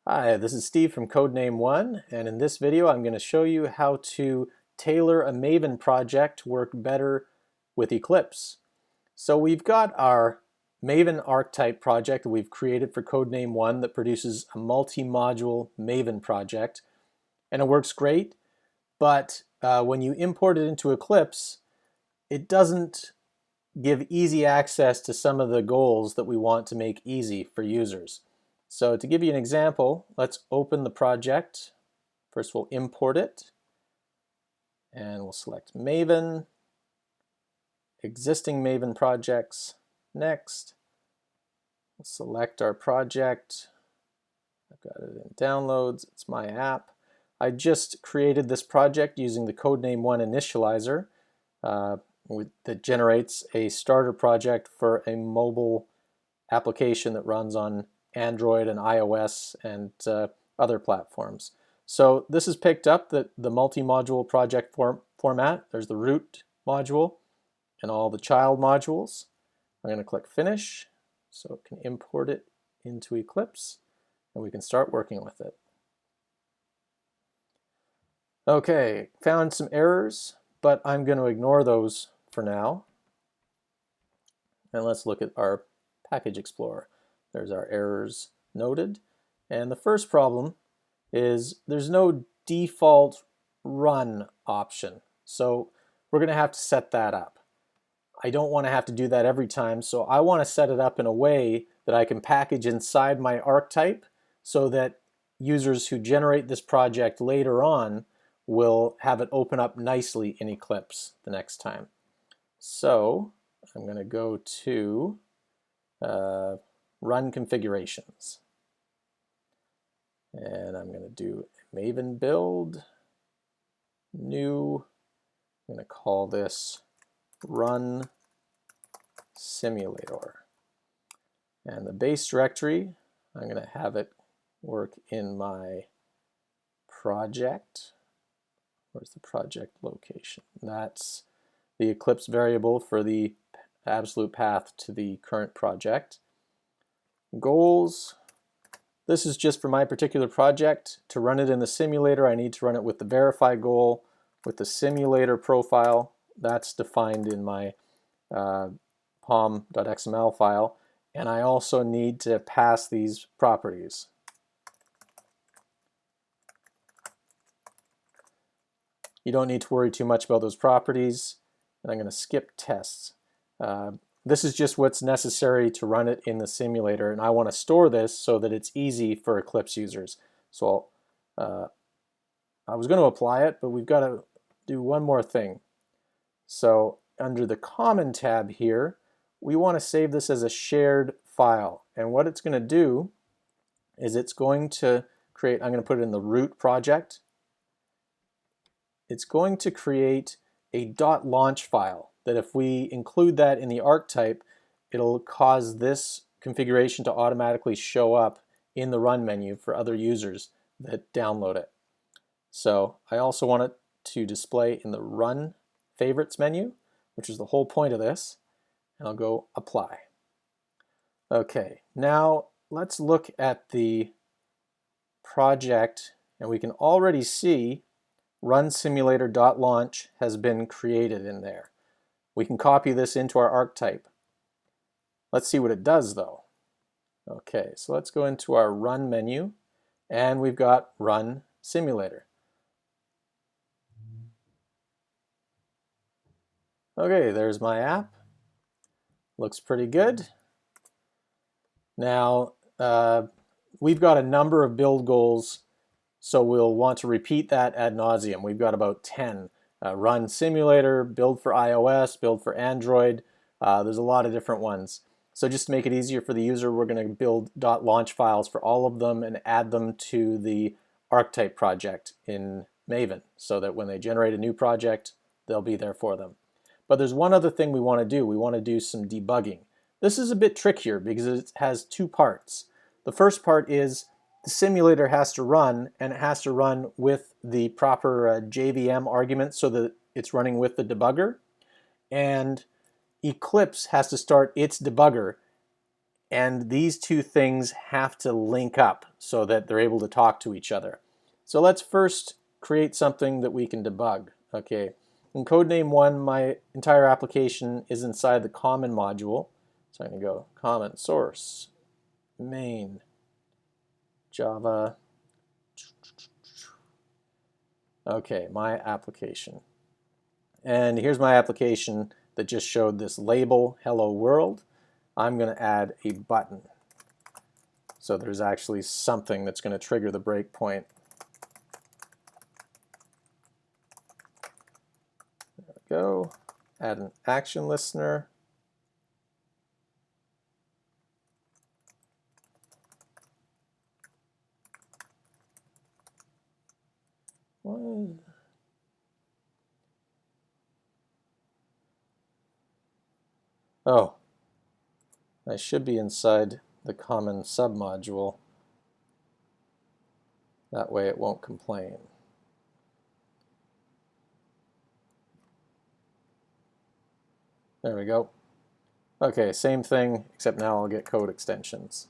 Hi, this is Steve from Codename1, and in this video I'm going to show you how to tailor a Maven project to work better with Eclipse. So we've got our Maven archetype project that we've created for Codename1 that produces a multi-module Maven project, and it works great, but when you import it into Eclipse, it doesn't give easy access to some of the goals that we want to make easy for users. So to give you an example, let's open the project. First we'll import it, and we'll select Maven, existing Maven projects, next. We'll select our project. I've got it in downloads, it's my app. I just created this project using the Codename1 initializer that generates a starter project for a mobile application that runs on Android and iOS and other platforms. So this has picked up the multi-module project format. There's the root module and all the child modules. I'm going to click Finish so it can import it into Eclipse and we can start working with it. Okay, found some errors, but I'm going to ignore those for now. And let's look at our Package Explorer. There's our errors noted. And the first problem is there's no default run option. So we're going to have to set that up. I don't want to have to do that every time, so I want to set it up in a way that I can package inside my archetype so that users who generate this project later on will have it open up nicely in Eclipse the next time. So I'm going to go to Run Configurations. And I'm going to do Maven build, new. I'm going to call this Run Simulator. And the base directory, I'm going to have it work in my project. Where's the project location? That's the Eclipse variable for the absolute path to the current project. Goals. This is just for my particular project. To run it in the simulator, I need to run it with the verify goal, with the simulator profile. That's defined in my pom.xml file. And I also need to pass these properties. You don't need to worry too much about those properties. And I'm going to skip tests. This is just what's necessary to run it in the simulator, and I want to store this so that it's easy for Eclipse users. So I was going to apply it, but we've got to do one more thing. So under the Common tab here, we want to save this as a shared file. And what it's going to do is it's going to create, I'm going to put it in the root project. It's going to create a .launch file that if we include that in the archetype, it'll cause this configuration to automatically show up in the run menu for other users that download it. So I also want it to display in the run favorites menu, which is the whole point of this, and I'll go apply. Okay, now let's look at the project, and we can already see run simulator.launch has been created in there. We can copy this into our archetype. Let's see what it does though. Okay, so let's go into our run menu and we've got run simulator. Okay, there's my app. Looks pretty good. Now, we've got a number of build goals, so we'll want to repeat that ad nauseum. We've got about 10. Run simulator, build for iOS, build for Android. There's a lot of different ones. So just to make it easier for the user, we're going to build .launch files for all of them and add them to the archetype project in Maven so that when they generate a new project, they'll be there for them. But there's one other thing we want to do. We want to do some debugging. This is a bit trickier because it has two parts. The first part is the simulator has to run, and it has to run with the proper JVM argument so that it's running with the debugger. And Eclipse has to start its debugger and these two things have to link up so that they're able to talk to each other. So let's first create something that we can debug. Okay, in codename 1, my entire application is inside the common module. So I'm going to go common source main Java. Okay, my application. And here's my application that just showed this label, hello world. I'm going to add a button. So there's actually something that's going to trigger the breakpoint. There we go. Add an action listener. What? Oh, I should be inside the common submodule. That way it won't complain. There we go. Okay, same thing, except now I'll get code extensions.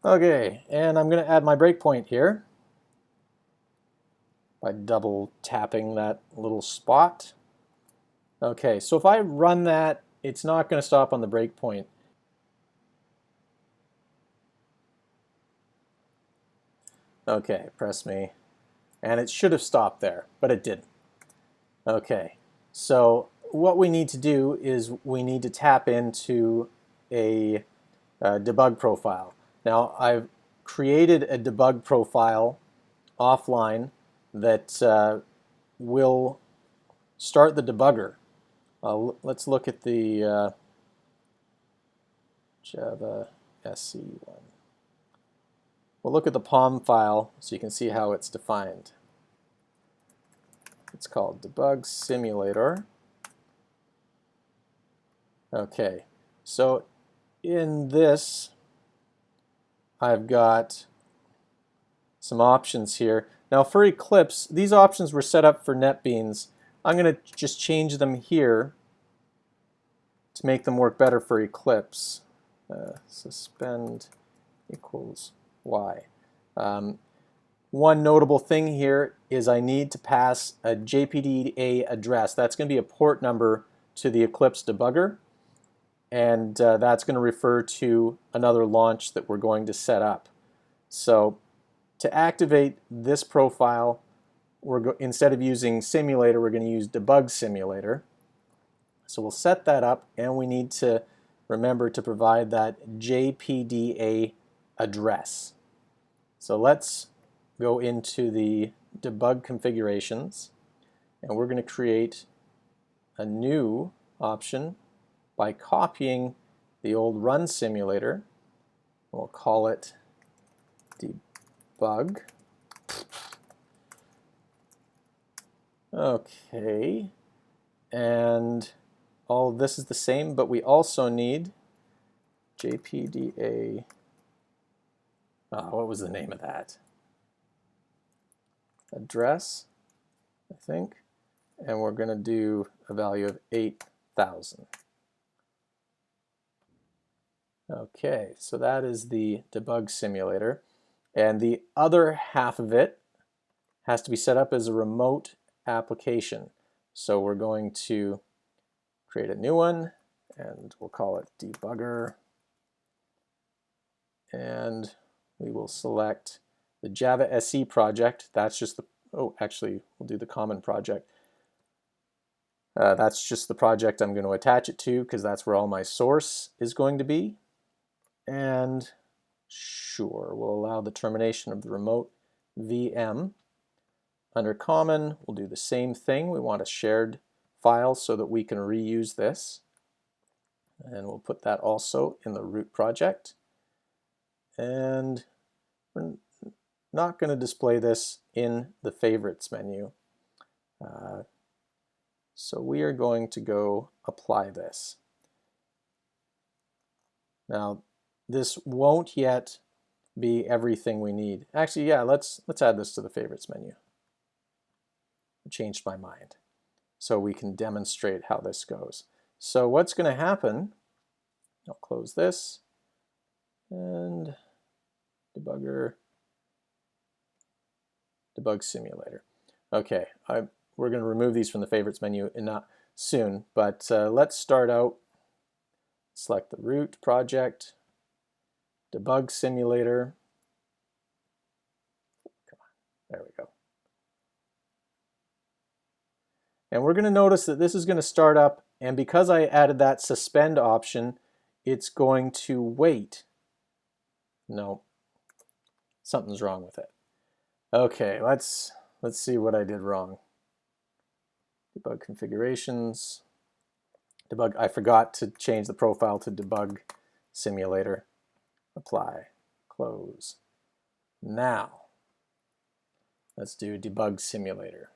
Okay, and I'm going to add my breakpoint here by double tapping that little spot. Okay, so if I run that, it's not going to stop on the breakpoint. Okay, press me, and it should have stopped there, but it didn't. Okay, so what we need to do is we need to tap into a debug profile. Now, I've created a debug profile offline that will start the debugger. Let's look at the Java SE one. We'll look at the POM file so you can see how it's defined. It's called debug simulator. Okay, so in this, I've got some options here. Now for Eclipse, these options were set up for NetBeans. I'm going to just change them here to make them work better for Eclipse. Suspend equals Y. One notable thing here is I need to pass a JPDA address. That's going to be a port number to the Eclipse debugger, and that's going to refer to another launch that we're going to set up. So to activate this profile, instead of using simulator, we're going to use debug simulator. So we'll set that up, and we need to remember to provide that JPDA address. So let's go into the debug configurations, and we're going to create a new option by copying the old run simulator. We'll call it debug. Okay, and all this is the same, but we also need JPDA. What was the name of that? Address, I think, and we're going to do a value of 8,000. Okay, so that is the debug simulator, and the other half of it has to be set up as a remote application. So we're going to create a new one, and we'll call it debugger, and we will select the Java SE project. That's just the, oh, actually, we'll do the common project. That's just the project I'm going to attach it to because that's where all my source is going to be. And sure, we'll allow the termination of the remote VM. Under common, we'll do the same thing. We want a shared file so that we can reuse this. And we'll put that also in the root project. And we're not going to display this in the favorites menu. So we are going to go apply this. Now, this won't yet be everything we need. Actually, yeah, let's add this to the favorites menu. I changed my mind so we can demonstrate how this goes. So what's going to happen, I'll close this and debugger, debug simulator. Okay, we're going to remove these from the favorites menu and not soon, but let's start out. Select the root project, debug simulator. Come on, there we go. And we're going to notice that this is going to start up, and because I added that suspend option, it's going to wait. No, something's wrong with it. Okay, let's see what I did wrong. Debug configurations. Debug, I forgot to change the profile to debug simulator. Apply, close. Now, let's do debug simulator.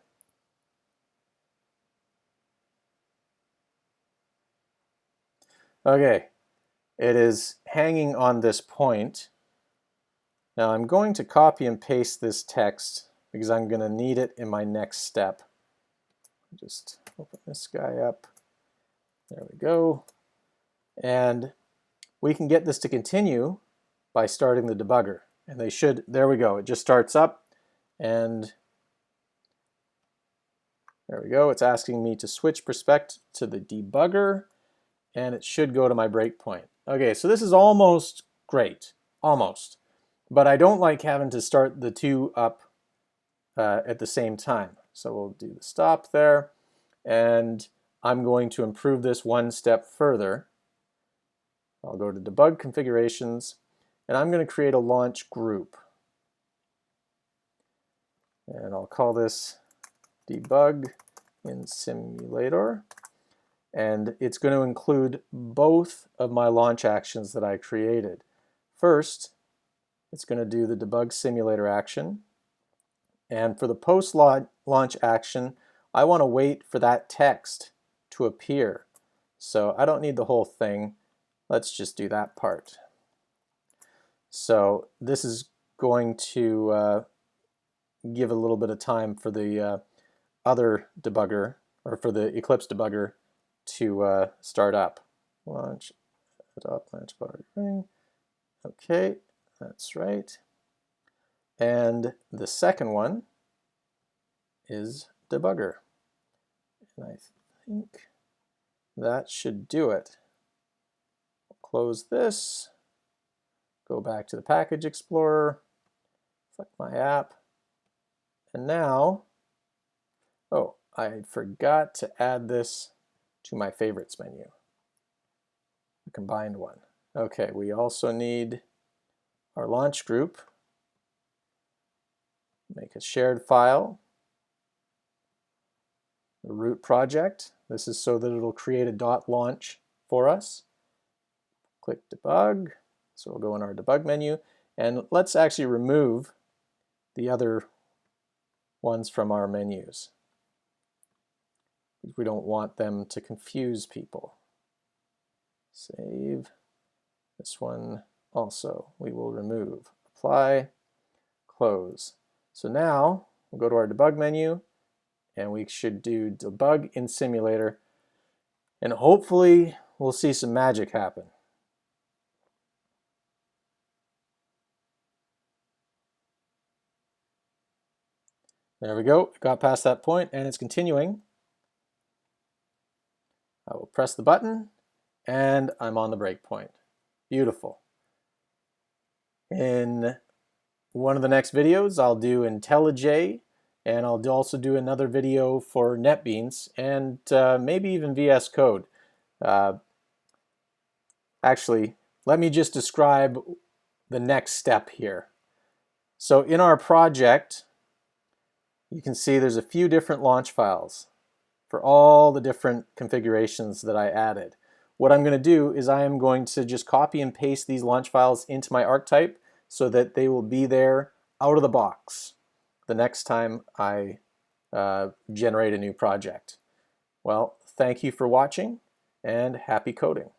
Okay, it is hanging on this point. Now I'm going to copy and paste this text because I'm going to need it in my next step. Just open this guy up. There we go. And we can get this to continue by starting the debugger. And they should, there we go. It just starts up and there we go. It's asking me to switch perspective to the debugger and it should go to my breakpoint. Okay, so this is almost great, almost. But I don't like having to start the two up at the same time. So we'll do the stop there, and I'm going to improve this one step further. I'll go to debug configurations, and I'm going to create a launch group. And I'll call this debug in simulator. And it's going to include both of my launch actions that I created. First, it's going to do the debug simulator action. And for the post-launch action, I want to wait for that text to appear. So I don't need the whole thing. Let's just do that part. So this is going to give a little bit of time for the other debugger, or for the Eclipse debugger, to start up. Launch, adopt launch bar ring. Okay, that's right. And the second one is debugger. And I think that should do it. Close this, go back to the package explorer, select my app, and now, oh, I forgot to add this to my favorites menu, the combined one. Okay, we also need our launch group, make a shared file, the root project. This is so that it'll create a .launch for us. Click debug, so we'll go in our debug menu, and let's actually remove the other ones from our menus. We don't want them to confuse people. Save. This one also we will remove. Apply, close. So now we'll go to our debug menu and we should do debug in simulator, and hopefully we'll see some magic happen. There we go, it got past that point and it's continuing. I will press the button and I'm on the breakpoint. Beautiful. In one of the next videos I'll do IntelliJ, and I'll also do another video for NetBeans and maybe even VS Code. Actually, let me just describe the next step here. So in our project, you can see there's a few different launch files for all the different configurations that I added. What I'm going to do is I am going to just copy and paste these launch files into my archetype so that they will be there out of the box the next time I generate a new project. Well, thank you for watching and happy coding.